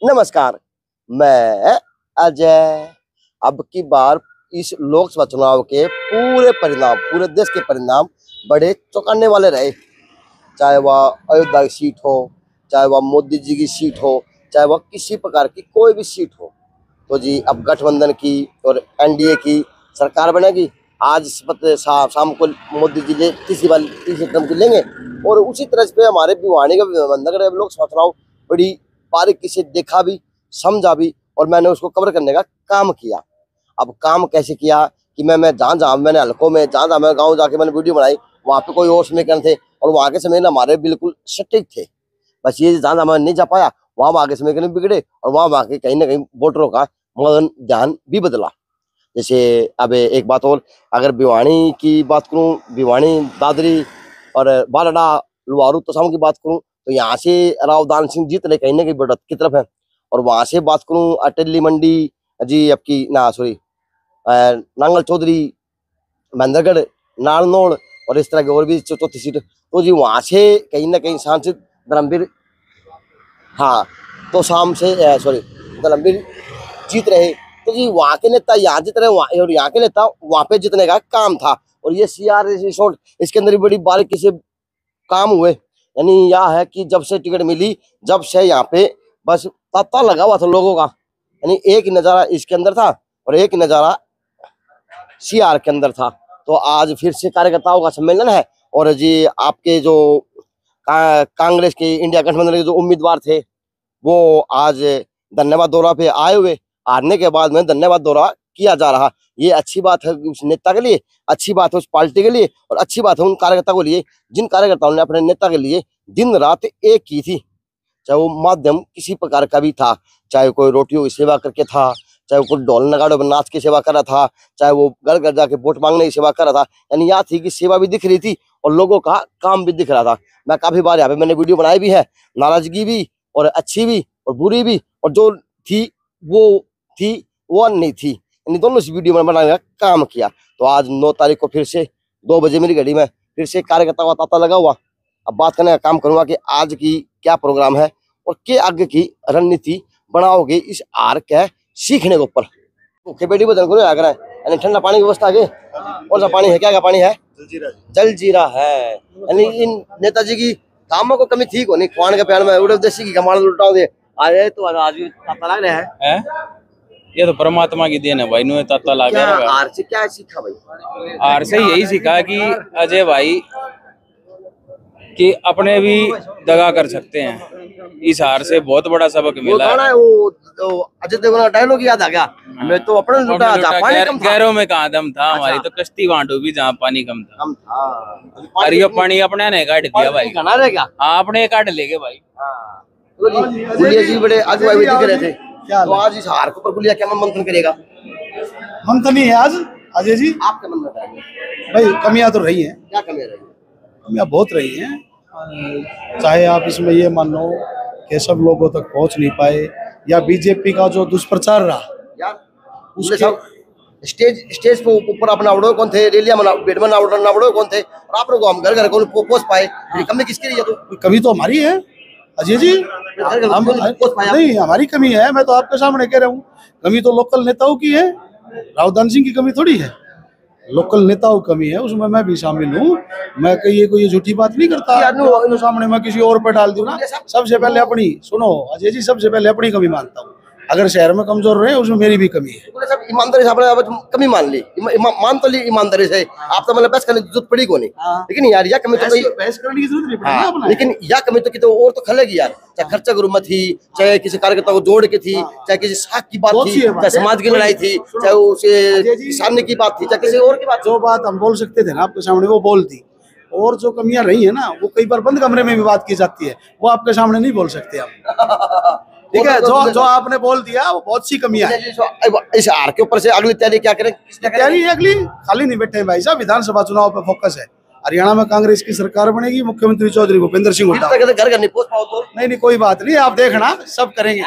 नमस्कार, मैं अजय। अब की बार इस लोकसभा चुनाव के पूरे देश के परिणाम बड़े चौंकाने वाले रहे। चाहे वह अयोध्या की सीट हो, चाहे वह मोदी जी की सीट हो, चाहे वह किसी प्रकार की कोई भी सीट हो, तो जी अब गठबंधन की और एनडीए की सरकार बनेगी। आज शाम को मोदी जी तीसरी टर्म की लेंगे और उसी तरह से हमारे भिवानी का लोकसभा चुनाव बड़ी बारीकी से देखा भी, समझा भी और मैंने उसको कवर करने का काम किया। अब काम कैसे किया कि मैं जहाँ मैंने हल्कों में जहाँ मैं गाँव जाके मैंने वीडियो बनाई, वहाँ पे कोई और समीकरण थे और वहाँ के समय हमारे बिल्कुल सटीक थे। बस ये जहाँ मैं नहीं जा पाया वहाँ आगे समीकरण बिगड़े और वहाँ के कहीं ना कहीं वोटरों का मगन ध्यान भी बदला। जैसे अब एक बात और, अगर भिवानी की बात करूं, भिवानी, दादरी और बालड़ा, लुहारू तसाम की बात करूं, तो यहाँ से रावदान सिंह जीत रहे कहीं ना कहीं बढ़त की तरफ है। और वहां से बात करूं अटेली मंडी जी, आपकी नांगल चौधरी, महेंद्रगढ़, नारनौल और इस तरह की और भी चौथी सीट, तो जी वहां से कहीं ना कहीं सांसद धर्मवीर, हाँ तो शाम से धर्मवीर जीत रहे। तो जी वहाँ के नेता यहाँ जीत रहे और यहाँ के नेता वहाँ पे जीतने का काम था। और ये सीआर रिसोर्ट, इसके अंदर भी बड़ी बारीकी से काम हुए। यानी यह है कि जब से टिकट मिली, जब से यहाँ पे बस तांता लगा हुआ था लोगों का। यानी एक ही नजारा इसके अंदर था और एक ही नजारा सीआर के अंदर था। तो आज फिर से कार्यकर्ताओं का सम्मेलन है और जी आपके जो कांग्रेस के इंडिया गठबंधन के जो उम्मीदवार थे वो आज धन्यवाद दौरा पे आए हुए। हारने के बाद में धन्यवाद दौरा किया जा रहा। ये अच्छी बात है उस नेता के लिए, अच्छी बात है उस पार्टी के लिए और अच्छी बात है उन कार्यकर्ताओं के लिए जिन कार्यकर्ताओं ने अपने नेता के लिए दिन रात एक की थी। चाहे वो माध्यम किसी प्रकार का भी था, चाहे कोई रोटियों की सेवा करके था, चाहे वो कोई ढोल नगाड़ों में नाच की सेवा कर रहा था, चाहे वो घर घर जाके वोट मांगने की सेवा कर रहा था। यानी यहाँ थी कि सेवा भी दिख रही थी और लोगों का काम भी दिख रहा था। मैं काफी बार यहाँ पे मैंने वीडियो बनाई भी है, नाराजगी भी और अच्छी भी और बुरी भी, और जो थी वो नहीं थी, इन दोनों से वीडियो में बनाने का काम किया। तो आज 9 तारीख को फिर से 2 बजे मेरी घड़ी में फिर से कार्यकर्ताओं का तांता लगा हुआ। अब बात करने का काम करूंगा कि आज की क्या प्रोग्राम है और क्या आगे की रणनीति बनाओगे इस हार के सीखने के ऊपर। भूखे पेटी बदल को आकर यानी ठंडा पानी की व्यवस्था आगे, कौन सा पानी है, क्या पानी है? जलजीरा है। यानी इन नेताजी की कामों को कमी ठीक होनी, खुआन के प्यार में उड़े देसी की कमाल लुटाओ दे आए तो आज भी तांता लग रहा है। ये तो परमात्मा की देन है भाई, नुए ताता लग रहा है। हार से क्या सीखा भाई? हार से यही सीखा कि अजय भाई कि अपने भी दगा कर सकते हैं। इस हार से बहुत बड़ा सबक मिला है। वो अजय देवगन का डायलॉग याद आ गया, मैं तो अपने लुटा जहाँ पानी कम था। गैरों में कहाँ दम था, हमारी तो कश्ती वहां डूबी जहाँ पानी कम था। और ये पानी अपने ने काट दिया भाई। हाँ अपने काट लेगे भाई। गुलिया जी बड़े अगुवाई भी दिख रहे थे, तो आज इस हार के ऊपर गुलिया क्या मंथन करेगा? मंथन ही है आज अजय जी। आपका मन बताइए भाई, कमियां तो रही हैं। क्या कमियां रही? कमियां बहुत रही हैं। चाहे आप इसमें ये मान लो कि सब लोगों तक पहुंच नहीं पाए, या बीजेपी का जो दुष्प्रचार रहा यार, उसके स्टेज पे ऊपर अपना आवड़ो कौन थे, रेलिया बेड में आवड़ो कौन थे, और आप लोग हम घर घर को पहुंच पाए। कमी किसकी रही है? तो कमी तो हमारी है अजय जी। हम नहीं, हमारी कमी है। मैं तो आपके सामने कह रहा हूँ, कमी तो लोकल नेताओं की है, रावदान सिंह की कमी थोड़ी है। लोकल नेताओं की कमी है, उसमें मैं भी शामिल हूँ। मैं कोई झूठी बात नहीं करता तो सामने मैं किसी और पर डाल दूं ना। सबसे पहले अपनी सुनो अजय जी, सबसे पहले अपनी कमी मानता हूँ। अगर शहर में कमजोर रहे उसमें मेरी भी कमी है। सब ईमानदारी से आपने कमी मान ली, मान तो ली ईमानदारी से। आप तो मतलब बहस करने की जरूरत पड़ी को नहीं, लेकिन यार यह कमी तो बहस करने की जरूरत नहीं पड़ी, लेकिन यह कमी तो कितने और तो खलेगी यार। चाहे खर्चा गुरुमत थी, चाहे किसी कार्यकर्ता को जोड़ के थी, चाहे किसी साख की बात थी, चाहे समाज की लड़ाई थी, चाहे उसे सामने की बात थी, चाहे किसी और की बात। जो बात हम बोल सकते थे ना आपके सामने वो बोल दी, और जो कमियां रही है ना वो कई बार बंद कमरे में भी बात की जाती है, वो आपके सामने नहीं बोल सकते आप। ठीक है, जो आपने बोल दिया वो बहुत सी कमियां हैं। इस हार के ऊपर से अगली तैयारी क्या करें? तैयारी अगली खाली नहीं बैठे भाई साहब, विधानसभा चुनाव पे फोकस है। हरियाणा में कांग्रेस की सरकार बनेगी, मुख्यमंत्री चौधरी भूपेंद्र सिंह हुड्डा। घर नहीं पहुंच पाओ तो नहीं, कोई बात नहीं, आप देखना सब करेंगे।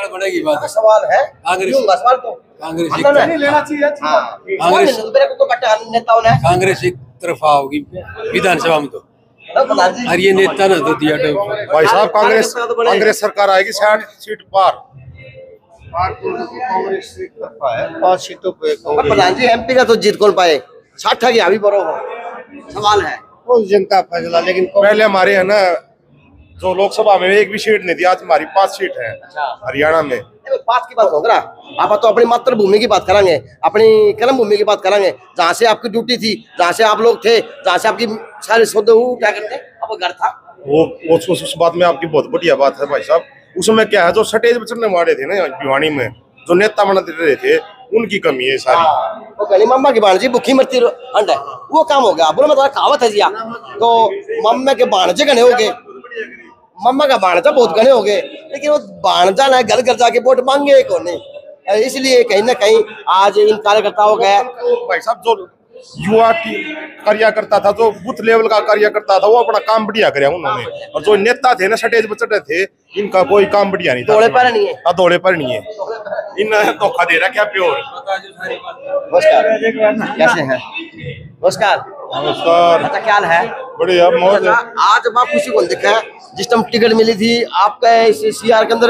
बनेगी बात। सवाल है सवाल तो कांग्रेस लेना चाहिए। कांग्रेस एक तरफा होगी विधानसभा में, तो और ये नेता ना तो दिया डब। भाई साहब कांग्रेस सरकार आएगी 60 सीट पार। कांग्रेस सीट है 5 सीटों पे। प्रधान जी एमपी का तो जीत कौन पाए? 60 की अभी बरो हो सवाल है वो जनता फैसला। लेकिन पहले हमारे है ना जो लोकसभा में एक भी सीट नहीं थी, आज हमारी 5 सीट है हरियाणा में। 5 की बात होगा आप तो अपनी मातृभूमि की बात करेंगे, अपनी कर्म भूमि की बात करेंगे, जहाँ से आपकी ड्यूटी थी, जहाँ से आप लोग थे, जहाँ से आपकी सारे सौदे क्या करते आपका घर था। वो उस बात में आपकी बहुत बढ़िया बात है भाई साहब। उसमें क्या है जो सटेज पे चढ़ने वाले थे ना भिवानी में, जो नेता बनाते रहे थे, उनकी कमी है सारी। वो गली मम्मा की बाण जी भूखी मरती अंड है, वो काम हो गया। बोलो मैं तुम्हारा कहावत है जिया तो मम्मा के बाणजे गने हो गए, मम्मा का बाणजा बहुत गने हो गए, लेकिन वो बाणजा ना घर घर जाके वोट मांगे कौन नहीं। इसलिए कहीं ना कहीं आज इन कार्यकर्ताओं का भाई साहब जो युवा कार्यकर्ता था, जो बूथ लेवल का कार्यकर्ता था, वो अपना काम बढ़िया कराया उन्होंने। और जो नेता थे ना सटेज पे चढ़े थे, इनका कोई काम बढ़िया नहीं था। दौड़े पर नहीं है, दौड़े पर नहीं है। इन्होंने धोखा दे रहा क्या प्योर। नमस्कार, कैसे हैं? नमस्कार नमस्कार। अच्छा क्या हाल है? बढ़िया मौज। आज आप खुशी को देखा है जिस टाइम टिकट मिली थी आपका सीआर के अंदर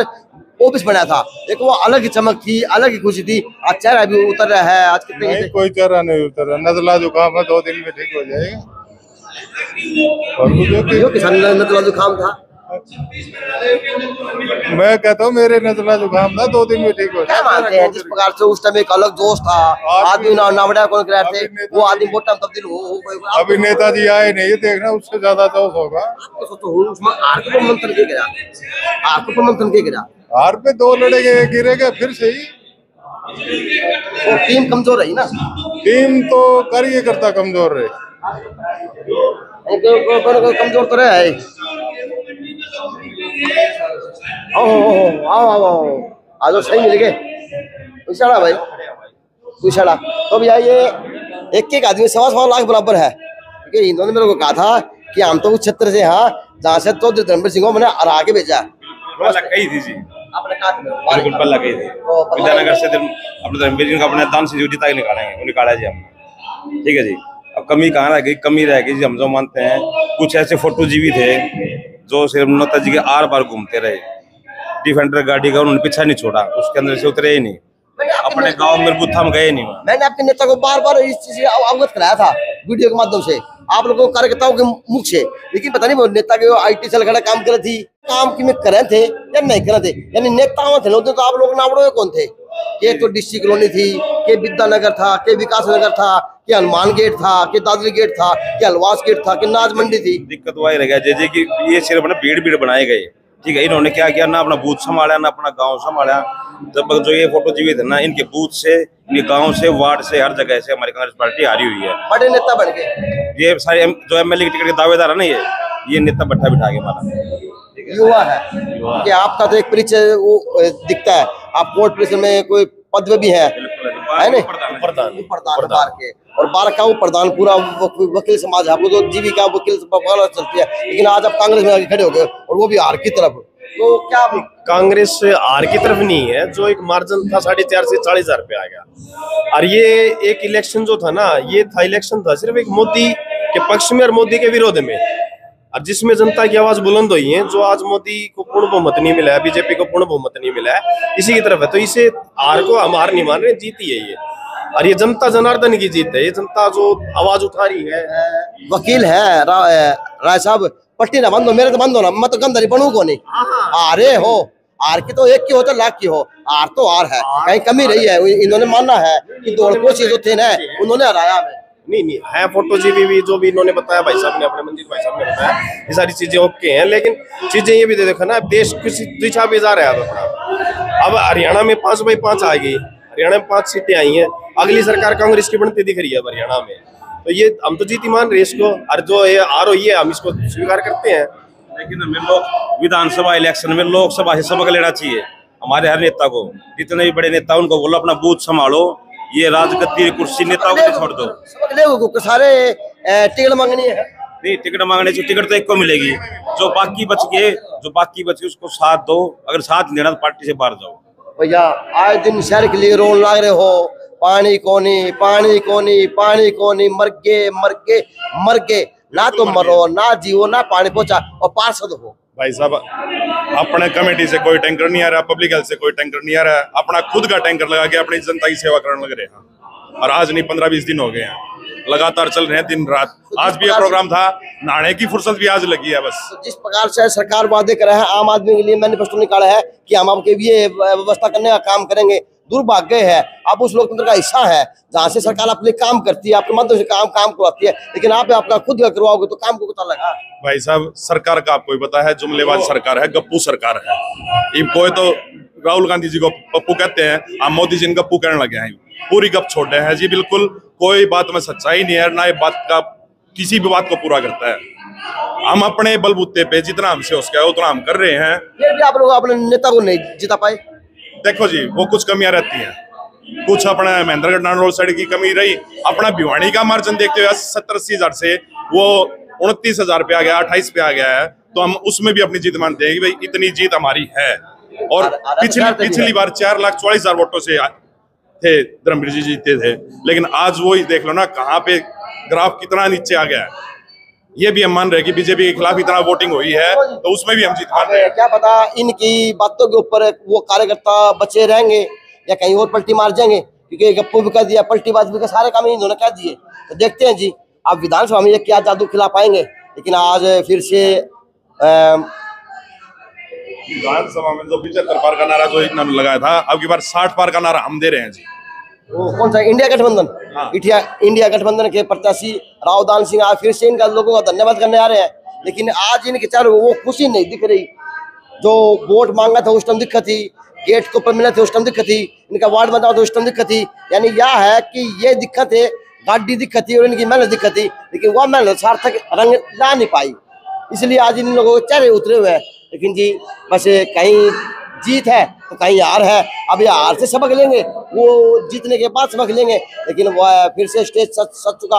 ऑफिस बना था, एक वो अलग ही चमक थी, अलग ही खुशी थी। आज चेहरा भी उतर रहा है आज कितने नहीं, कोई चेहरा नहीं उतर रहा। नजला जुकाम है, 2 दिन में ठीक हो जाएगा। जो किसान नजला जुकाम था, मैं कहता हूँ मेरे नजला जुकाम था, 2 दिन में ठीक हो क्या मानते हैं जिस प्रकार से उस टाइम एक अलग जोश था, आदमी नावड़ा कौन करा थे, वो आदमी वोट तब्दील हो गए। अभी नेताजी आए नहीं, देखना उससे ज्यादा जोश होगा। उसमें आर्थिक मंथन के गिरा, आर्थिक मंथन के गिरा, हार पे 2 लड़ेगे, गिरेगा फिर सही। और टीम कमजोर रही ना, टीम तो कर ये करता कमजोर रहे। कमजोर तो रहे। आज सही मिल गए पूछा भाई, पूछा तो भैया ये एक आदमी 1.25 लाख बराबर है, क्योंकि इन्होंने मेरे को कहा था कि हम तो उस क्षेत्र से हाँ जहाँ से तो धर्मवीर सिंह को मैंने हरा के भेजा। कही थी जी, आपने कहा बिल्कुल पल्ला कही थी विद्यानगर से अपने धर्मवीर सिंह को अपने दान से जीता के निकालेंगे, वो निकाला जी हमने। ठीक है जी। अब कमी कहाँ रह गई? कमी रह गई जी, हम जो मानते हैं कुछ ऐसे फोटो जीवी थे जो सिर्फ नेताजी के आर पार घूमते रहे, डिफेंडर गाड़ी का उन्होंने पीछा नहीं छोड़ा, उसके अंदर से उतरे ही नहीं, अपने गांव में बुत्था में गए नहीं। मैंने अपने नेता को बार बार इस चीज से अवगत कराया था वीडियो के माध्यम से, आप लोगों कार्यकर्ताओं के मुख से, लेकिन पता नहीं वो नेता के IT सेल खड़ा काम करे थी, काम की में करे थे या नहीं करे थे, यानी नेताओं थे तो आप लोग नावड़ो कौन थे? के तो डिस्ट्रिक्ट कॉलोनी थी, के विद्यानगर था, के विकास नगर था, के हनुमान गेट था, के दादरी गेट था, के हलवास गेट था, के नाज मंडी थी। दिक्कत वही रह गया जैसे कि ये सिर्फ ना भीड़ बनाए गए। ठीक है, इन्होंने क्या किया, ना अपना बूथ संभाला ना अपना गांव संभाला। जब जो ये फोटो जीवित है ना, इनके बूथ से, इनके गांव से, वार्ड से, हर जगह से हमारी कांग्रेस पार्टी हारी हुई है। बड़े नेता बन गए ये सारे जो MLA की टिकट के दावेदार है ना, ये नेता बैठा बिठा के मारा युवा है कि आपका तो एक परिचय वो दिखता है, आप कोर्ट परिसर में कोई पद भी है नहीं? प्रधान बार के, और बार का वो प्रधान पूरा वकील समाज है, आपको तो जीविका वकील चलती है, लेकिन आज आप कांग्रेस में आगे खड़े हो गए और वो भी हार की तरफ। तो क्या कांग्रेस हार की तरफ नहीं है, जो एक मार्जिन था 4.5 से 40,000 पे आ गया। और ये एक इलेक्शन जो था ना, ये था इलेक्शन था सिर्फ एक मोदी के पक्ष में और मोदी के विरोध में, और जिसमें जनता की आवाज बुलंद हुई है। जो आज मोदी को पूर्ण बहुमत नहीं मिला है, बीजेपी को पूर्ण बहुमत नहीं मिला है, इसी की तरफ है। तो इसे हार को हम हार नहीं मान रहे, जीती है ये, और ये जनता जनार्दन की जीत है। ये जनता जो आवाज उठा रही है। वकील है राय साहब, पट्टी ना बंद हो, मेरे तो बंद हो ना, मैं तो गंदरी बनू को नहीं। अरे हो आर की तो 1 की हो तो लाख की हो, आर तो आर है, कहीं कमी रही है। इन्होंने मानना है कि दौड़ कोशिश जो थे ना उन्होंने हराया है। नहीं है, फोटो जीवी भी जो भी इन्होंने बताया, भाई साहब ने, अपने मंदिर भाई साहब ने बताया, ये सारी चीजें ओके हैं। लेकिन चीजें ये भी देखो ना, देश किसी दिशा पे जा रहा है अपना। अब हरियाणा में 5/5 आ गई, हरियाणा में 5 सीटें आई हैं, अगली सरकार कांग्रेस की बनती दिख रही है हरियाणा में। तो ये हम तो जीती मान रहे इसको, और जो ये हार हुई है हम इसको स्वीकार करते हैं। लेकिन हमें लोग विधानसभा इलेक्शन में लोकसभा से सबक लेना चाहिए। हमारे हर नेता को, जितने भी बड़े नेता उनको बोलो अपना बूथ संभालो, ये राजगद्दी कुर्सी नेताओं को छोड़ दो। सबक सारे टिकट मांगनी है, नहीं टिकट मांगने से टिकट तो एक को मिलेगी, जो बाकी बच गए उसको साथ दो, अगर साथ नहीं देना तो पार्टी से बाहर जाओ। भैया आए दिन शहर के लिए रोन लाग रहे हो, पानी कोनी, पानी कोनी, पानी कोनी, मर के ना तुम मरो, ना जियो, ना पानी पहुंचा, और पार्षद हो। भाई साहब अपने कमेटी से कोई टैंकर नहीं आ रहा, पब्लिक हेल्थ से कोई टैंकर नहीं आ रहा, अपना खुद का टैंकर लगा के अपनी जनता की सेवा करने लग रहे हैं। और आज नहीं 15-20 दिन हो गए हैं, लगातार चल रहे हैं दिन रात। आज भी ये प्रोग्राम था, नहाने की फुर्सत भी आज लगी है बस। तो जिस प्रकार से सरकार वादे कर रहा है, आम आदमी के लिए मैनिफेस्टो निकाला है कि हम आपके लिए व्यवस्था करने का काम करेंगे, दुर्भाग्य है आप उस लोकतंत्र का हिस्सा है जहाँ से सरकार अपने काम करती है, आपके माध्यम से काम करवाती है, लेकिन आप आपका खुद का करवाओगे तो काम को पता लगा। भाई साहब सरकार का आपको ही पता है, जुमलेबाज सरकार है, गप्पू सरकार है। ये कोई तो राहुल गांधी जी को पप्पू कहते हैं, आप मोदी जी ने गप्पू कहने लगे हैं, पूरी गप छोड़े हैं जी। बिल्कुल कोई बात में सच्चाई नहीं है, ना ये बात का किसी भी बात को पूरा करता है। हम अपने बलबूते पे जितना हमसे हो सके उतना हम कर रहे हैं। फिर भी आप लोग अपने नेता को नहीं जिता पाए। देखो जी वो कुछ कमियां रहती हैं, कुछ अपना महेंद्रगढ़ नानोल साइड की कमी रही, अपना भिवानी का मार्जिन देखते हुए 70-80 हजार से वो 29 हजार पे आ गया, 28 पे आ गया है, तो हम उसमें भी अपनी जीत मानते हैं कि भाई इतनी जीत हमारी है। और पिछली बार 4,40,000 वोटों से थे धर्मवीर जी जीते थे, लेकिन आज वो ही देख लो ना कहाँ पे ग्राफ कितना नीचे आ गया है। ये भी हम मान रहे हैं कि बीजेपी के खिलाफ इतना वोटिंग हुई है तो उसमें भी हम जीत मान रहे हैं। क्या पता इनकी बातों के ऊपर वो कार्यकर्ता बचे रहेंगे या कहीं और पलटी मार जाएंगे, क्योंकि गप्पू भी कह दिया, पलटीबाज भी, सारे काम इन्होंने कह दिए। तो देखते हैं जी आप विधानसभा में क्या जादू खिला पाएंगे। लेकिन आज फिर से विधानसभा में जो 75 पार का नारा जो इन्होंने लगाया था, अब की बार 60 पार का नारा हम दे रहे हैं जी। वो कौन सा इंडिया गठबंधन? हाँ। इंडिया गठबंधन के प्रत्याशी रावदान सिंह आज फिर से इनका लोगों का धन्यवाद करने आ रहे हैं, लेकिन आज इनके चारों वो खुशी नहीं दिख रही। जो वोट मांगा था उस टाइम दिक्कत थी, गेट के ऊपर मिले थे उस टाइम दिक्कत थी, इनका वार्ड बना था उस टाइम दिक्कत थी। यानी यह है कि ये दिक्कत है, गाड़ी दिक्कत थी और इनकी मेहनत दिक्कत थी, लेकिन वह मेहनत सार्थक रंग ला नहीं पाई, इसलिए आज इन लोगों के चेहरे उतरे हुए हैं। लेकिन जी बस कहीं जीत है तो कहीं हार है। अब ये हार से सबक लेंगे, वो जीतने के बाद सबक लेंगे, लेकिन वह फिर से स्टेज सज चुका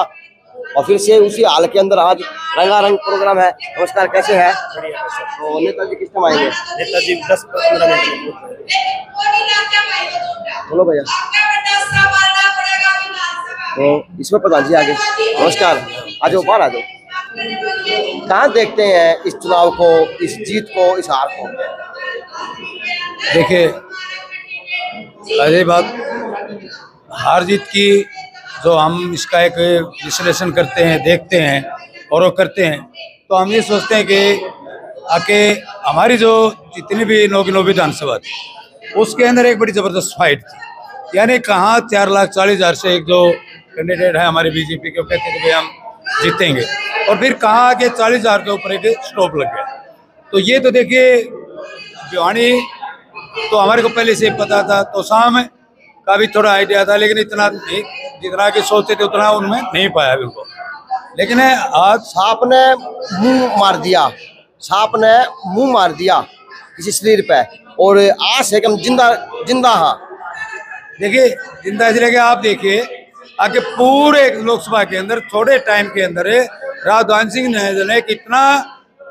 और फिर से उसी हाल के अंदर आज रंगारंग प्रोग्राम है। नमस्कार, कैसे है? तो नेताजी किस टाइम आएंगे? नेताजी 10-15 मिनट। बोलो भैया। तो इसमें प्रधान जी आगे। नमस्कार, आ जाओ, बाहर आ जाओ। कहाँ देखते हैं इस चुनाव को, इस जीत को, इस हार को? देखिए पहली बात, हार जीत की जो हम इसका एक विश्लेषण करते हैं, देखते हैं और वो करते हैं, तो हम ये सोचते हैं कि आके हमारी जो जितनी भी 9 विधानसभा थी उसके अंदर एक बड़ी ज़बरदस्त फाइट थी। यानी कहाँ 4,40,000 से एक जो कैंडिडेट है हमारे बीजेपी के, कहते थे भाई हम जीतेंगे, और फिर कहाँ आके 40,000 के ऊपर एक स्टॉप लग गया। तो ये तो देखिए भिवानी तो हमारे को पहले से पता था, तो शाम का भी थोड़ा आइडिया था, लेकिन इतना नहीं जितना कि सोचते थे उतना उनमें नहीं पाया बिल्कुल। लेकिन आज सांप ने मुंह मार दिया, सांप ने मुंह मार दिया किसी शरीर पे, और आस है कि हम जिंदा हाँ। देखिए जिंदा इसलिए कि आप देखिए आगे पूरे लोकसभा के अंदर थोड़े टाइम के अंदर रावदान सिंह ने कितना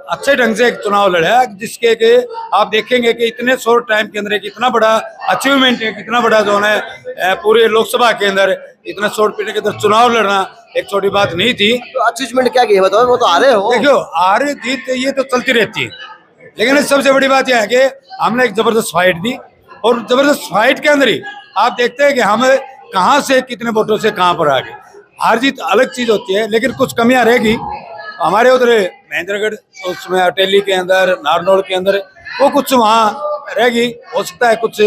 अच्छे ढंग से एक चुनाव लड़ा, जिसके के आप देखेंगे कि इतने शॉर्ट टाइम के अंदर कितना बड़ा अचीवमेंट है, कितना बड़ा जो है पूरे लोकसभा के अंदर इतना शॉर्ट पीरियड के अंदर चुनाव लड़ना एक छोटी बात नहीं थी। तो अचीवमेंट क्या की है बताओ? वो तो हारे हो। देखो हार जीत ये तो चलती रहती है, लेकिन सबसे बड़ी बात यह है कि हमने एक जबरदस्त फाइट दी, और जबरदस्त फाइट के अंदर ही आप देखते हैं कि हम कहाँ से कितने वोटों से कहाँ पर आ गए। हार जीत अलग चीज होती है, लेकिन कुछ कमियां रहेगी हमारे उधर महेंद्रगढ़, उसमें अटेली के अंदर, नारनौल के अंदर, वो कुछ वहाँ रहेगी, हो सकता है कुछ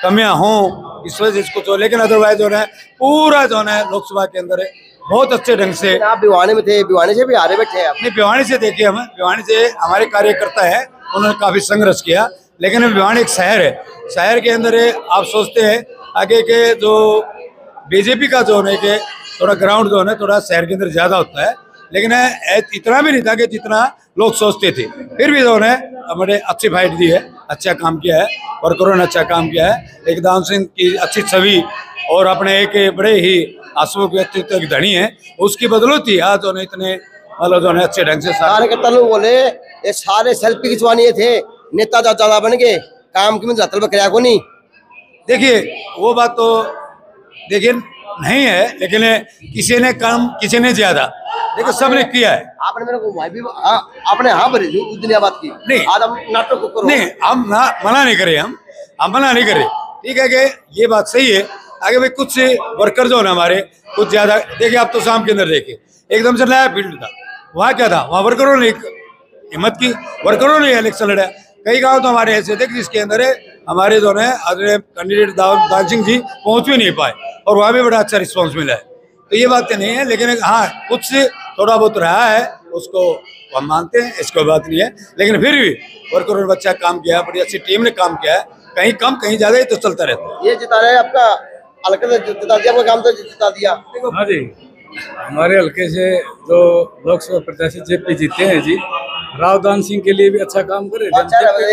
कमियां हों इस वजह से कुछ हो, लेकिन अदरवाइज जो है पूरा जो है लोकसभा के अंदर बहुत अच्छे ढंग से। आप भिवानी में थे, भिवानी से भी हारे बैठे हैं अपने भिवानी से देखिए, हम भिवानी से हमारे कार्यकर्ता है, उन्होंने काफी संघर्ष किया, लेकिन भिवानी एक शहर है, शहर के अंदर आप सोचते हैं आगे के जो बीजेपी का जो है कि थोड़ा ग्राउंड जो है थोड़ा शहर के अंदर ज्यादा होता है, लेकिन इतना भी नहीं था कि जितना लोग सोचते थे। फिर भी जो है हमारे अच्छी फाइट दी है, अच्छा काम किया है, वर्करों ने अच्छा काम किया है। एक दान सिंह की अच्छी छवि और अपने एक बड़े ही आंसुओं के व्यक्तित्व की धनी है, उसकी बदौलत आज जो है इतने मतलब जो है अच्छे ढंग से कार्यकर्ता लोग बोले ये सारे सेल्फी खिंचवाने थे, नेता ज्यादा बन गए, काम की में जातल बकरिया को नहीं। देखिए वो बात तो देखिए नहीं है, लेकिन किसी ने कम किसी ने ज्यादा, देखो सबने किया है। आपने मेरे को भाई भी आपने हाँ भरी थी उस दिन बात की नहीं। आज हम नाटक को करो नहीं, हम मना नहीं करे, हम मना नहीं करे। ठीक है कि ये बात सही है। आगे भाई कुछ वर्कर जो है ना हमारे कुछ ज्यादा, देखिए आप तो शाम के अंदर देखे एकदम से नया फील्ड था, वहाँ क्या था, वहाँ वर्करों ने हिम्मत की, वर्करों ने इलेक्शन लड़ा। कई गांव तो हमारे ऐसे थे जिसके अंदर हमारे जो है कैंडिडेट दान सिंह जी पहुंच भी नहीं पाए और वहाँ भी बड़ा अच्छा रिस्पॉन्स मिला है। तो ये बात नहीं है, लेकिन हाँ कुछ थोड़ा बहुत रहा है उसको हम मानते हैं, इसको बात नहीं है। लेकिन फिर भी वर्करों ने अच्छा काम किया, बड़ी अच्छी टीम ने काम किया है, कहीं कम कहीं ज्यादा ही तो चलता रहता है। ये जिता रहे आपका हल्के से जिता दिया, आपका काम तो जिता दिया। हाँ जी, हमारे हल्के से जो लोकसभा प्रत्याशी जेपी जीते हैं जी, राव दान सिंह के लिए भी अच्छा काम करे।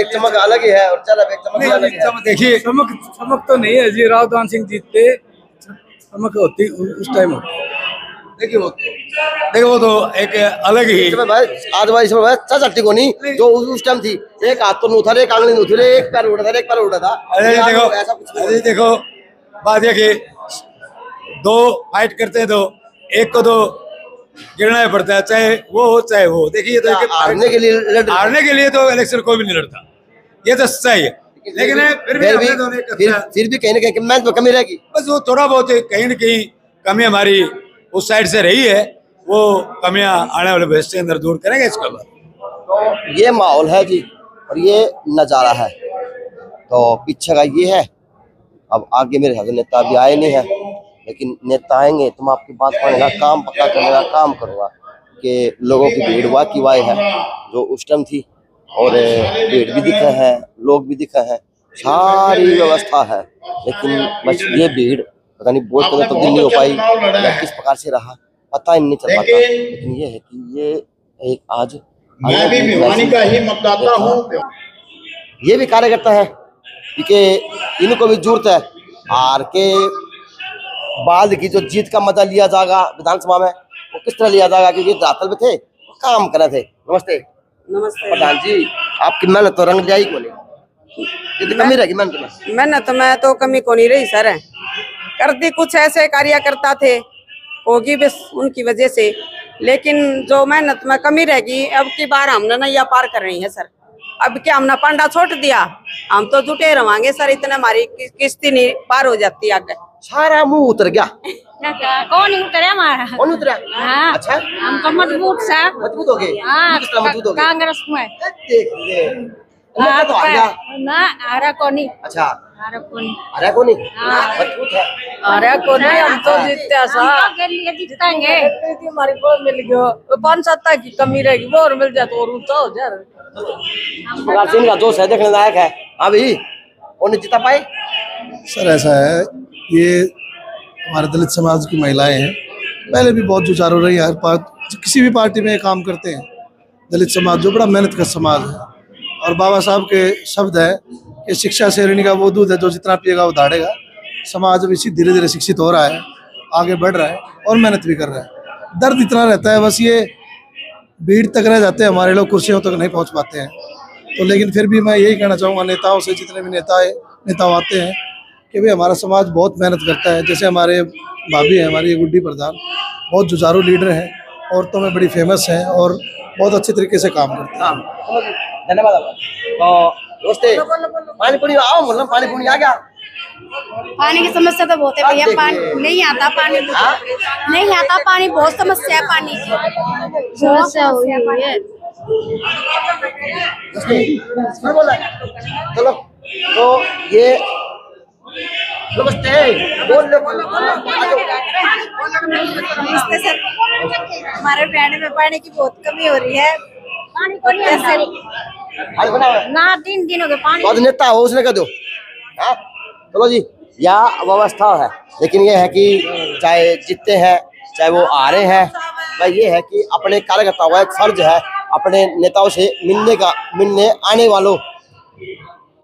एक चमक अलग ही है और चल एक चमक अलग है। देखिए चमक तो नहीं है जी, राव दान सिंह जीतते चमक होती उस टाइम होती। देखिए वो तो एक अलग ही भाई आज भाई इसमें भाई चटी को नहीं जो उस टाइम थी, एक हाथ तो नहीं उठा रहे, एक आंगली नहीं उठी रहे, एक पैर उठा था, एक पैर उठा था। अरे देखो बात यह कि दो फाइट करते हैं तो एक को तो गिरना ही पड़ता है, चाहे वो हो चाहे वो। देखिए तो हारने के लिए तो इलेक्शन कोई भी नहीं लड़ता, ये तो सच्चाई है। लेकिन फिर भी कहीं ना कहीं मेहनत में कमी रहेगी। बस वो थोड़ा बहुत कहीं ना कहीं कमी हमारी उस साइड से रही है, वो कमियां आने वाले भविष्य के अंदर दूर करेंगे इसके बाद। तो ये माहौल है जी और ये नज़ारा है, तो पीछे का ये है। अब आगे मेरे ख्याल से नेता अभी आए नहीं है, लेकिन नेता आएंगे तो मैं आपकी बात मानेगा, काम पक्का करने का काम करूँगा कि लोगों की भीड़ वाकई वाई है जो उस टाइम थी, और भीड़ भी दिखे हैं, लोग भी दिखे हैं, सारी व्यवस्था है। लेकिन बस ये भीड़ पता नहीं वोट कदर तब्दील नहीं हो पाई या किस प्रकार से रहा पता ही नहीं चल पाता। लेकिन ये है कि ये एक आज मैं भी भिवानी का ही मतदाता हूँ। ये भी कार्यकर्ता है क्योंकि इनको भी जरूरत है। हार के बाद की जो जीत का मजा लिया जाएगा विधानसभा में वो किस तरह लिया जाएगा, क्योंकि दातल में थे काम कर रहे थे। नमस्ते। नमस्ते प्रधान जी, आपकी मेहनत तो रंग जाएगी बोले, ये तो कमी रहेगी मेहनत में तो कमी को नहीं रही सर, करती कुछ ऐसे कार्यकर्ता थे होगी बस उनकी वजह से, लेकिन जो मेहनत में कमी रहेगी अब की बार हमने नैया पार कर रही है सर। अब क्या हमने पांडा छोड़ दिया, हम तो जुटे रवांगे सर, इतने हमारी किस्ती नहीं पार हो जाती आगे। सारा मुंह उतर गया। कौन उतरे हमारा? कौन उतरा? हाँ, अच्छा हमको मजबूत सा मजबूत हो गए। हाँ, मजबूत हो गए कांग्रेस में तो आ गया ना आरा कोनी। अच्छा आरा कोनी, अरे को नहीं मजबूत है। अरे को नहीं, हम तो जीतते जीतेंगे। हमारी वो मिल गयो 5-7 की कमी रहेगी, वो और मिल जाए तो और ऊंचा हो जाए। प्रकाश सिंह का जोश है, देखने लायक है। हाँ भाई उन्हें जिता पाए सर ऐसा है, ये हमारे दलित समाज की महिलाएं हैं, पहले भी बहुत जुझारू रही है, हर किसी भी पार्टी में काम करते हैं। दलित समाज जो बड़ा मेहनत का समाज है, और बाबा साहब के शब्द है कि शिक्षा शेरणी का वो दूध है जो जितना पिएगा वो दाढ़ेगा। समाज अब इसी धीरे धीरे शिक्षित हो रहा है, आगे बढ़ रहा है और मेहनत भी कर रहा है। दर्द इतना रहता है बस ये भीड़ तक रह जाते हैं, हमारे लोग कुर्सियों तक नहीं पहुंच पाते हैं। तो लेकिन फिर भी मैं यही कहना चाहूँगा नेताओं से, जितने भी नेता आते हैं, कि भाई हमारा समाज बहुत मेहनत करता है। जैसे हमारे भाभी हैं, हमारी गुड्डी प्रधान बहुत जुझारू लीडर हैं, औरतों में बड़ी फेमस हैं और बहुत अच्छे तरीके से काम करते हैं। धन्यवाद। दोस्ते पानी पुनी आओ, मतलब पानी पुनी आ गया। पानी की समस्या तो बहुत है भैया, पानी नहीं आता, पानी नहीं आता, पानी बहुत समस्या है, पानी की समस्या हुई है। चलो तो ये नमस्ते नमस्ते सर, हमारे बैंड में पानी की बहुत कमी हो रही है। पानी को नहीं ना 3 दिन हो गए पानी। तो नेता हो उसने कह दो। हाँ चलो जी, या व्यवस्था है, लेकिन ये है कि चाहे जीतते हैं चाहे वो आ रहे हैं, भाई ये है कि अपने कार्यकर्ताओं का एक फर्ज है अपने नेताओं से मिलने आने वालों